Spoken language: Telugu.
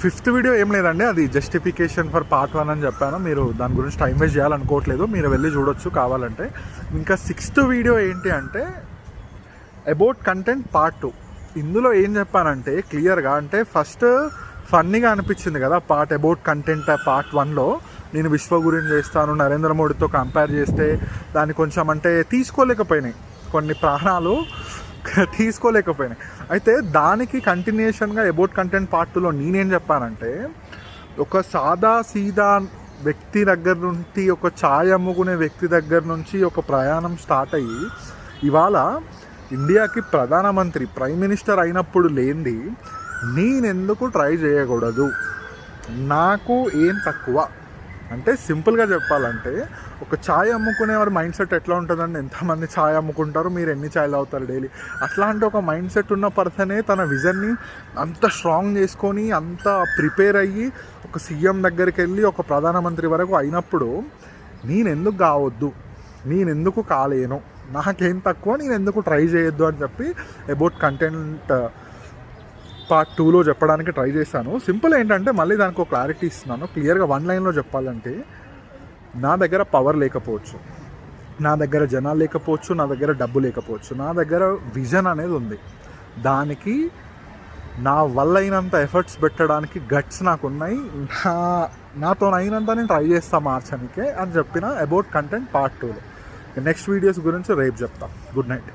ఫిఫ్త్ వీడియో ఏం లేదండి, అది జస్టిఫికేషన్ ఫర్ పార్ట్ 1 అని చెప్పాను. మీరు దాని గురించి టైం వేస్ట్ చేయాలనుకోవట్లేదు, మీరు వెళ్ళి చూడొచ్చు కావాలంటే. ఇంకా 6th వీడియో ఏంటి అంటే అబౌట్ కంటెంట్ పార్ట్ 2. ఇందులో ఏం చెప్పానంటే క్లియర్గా, అంటే ఫస్ట్ ఫన్నీగా అనిపించింది కదా పార్ట్ అబౌట్ కంటెంట్ పార్ట్ 1లో. నేను విశ్వ గురించి చేస్తాను, నరేంద్ర మోడీతో కంపేర్ చేస్తే దాన్ని కొంచెం అంటే తీసుకోలేకపోయినాయి, కొన్ని ప్రాణాలు తీసుకోలేకపోయినాయి. అయితే దానికి కంటిన్యూషన్గా అబౌట్ కంటెంట్ పార్ట్ 2లో నేనేం చెప్పానంటే, ఒక సాదా సీదా వ్యక్తి దగ్గర నుంచి, ఒక ఛాయ్ అమ్ముకునే వ్యక్తి దగ్గర నుంచి ఒక ప్రయాణం స్టార్ట్ అయ్యి ఇవాళ ఇండియాకి ప్రధానమంత్రి ప్రైమ్ మినిస్టర్ అయినప్పుడు లేనిది నేనెందుకు ట్రై చేయకూడదు, నాకు ఏం తక్కువ. అంటే సింపుల్గా చెప్పాలంటే, ఒక ఛాయ్ అమ్ముకునే వారి మైండ్ సెట్ ఎట్లా ఉంటుందండి, ఎంతమంది ఛాయ్ అమ్ముకుంటారు, మీరు ఎన్ని ఛాయ్లు అవుతారు డైలీ, అట్లాంటి ఒక మైండ్ సెట్ ఉన్న పర్సనే తన విజన్ని అంత స్ట్రాంగ్ చేసుకొని అంత ప్రిపేర్ అయ్యి ఒక సీఎం దగ్గరికి వెళ్ళి ఒక ప్రధానమంత్రి వరకు అయినప్పుడు నేనెందుకు కావద్దు, నేనెందుకు కాలేను, నాకేం తక్కువ, నేను ఎందుకు ట్రై చేయొద్దు అని చెప్పి అబౌట్ కంటెంట్ పార్ట్ 2లో చెప్పడానికి ట్రై చేశాను. సింపుల్ ఏంటంటే, మళ్ళీ దానికి ఒక క్లారిటీ ఇస్తున్నాను క్లియర్గా 1 లైన్లో చెప్పాలంటే, నా దగ్గర పవర్ లేకపోవచ్చు, నా దగ్గర జనాలు లేకపోవచ్చు, నా దగ్గర డబ్బు లేకపోవచ్చు, నా దగ్గర విజన్ అనేది ఉంది. దానికి నా వల్ల అయినంత ఎఫర్ట్స్ పెట్టడానికి గట్స్ నాకు ఉన్నాయి, నాతో అయినంత నేను ట్రై చేస్తాను మార్చడానికే అని చెప్పిన అబౌట్ కంటెంట్ పార్ట్ 2లో. నెక్స్ట్ వీడియోస్ గురించి రేపు చెప్తాను. Good night.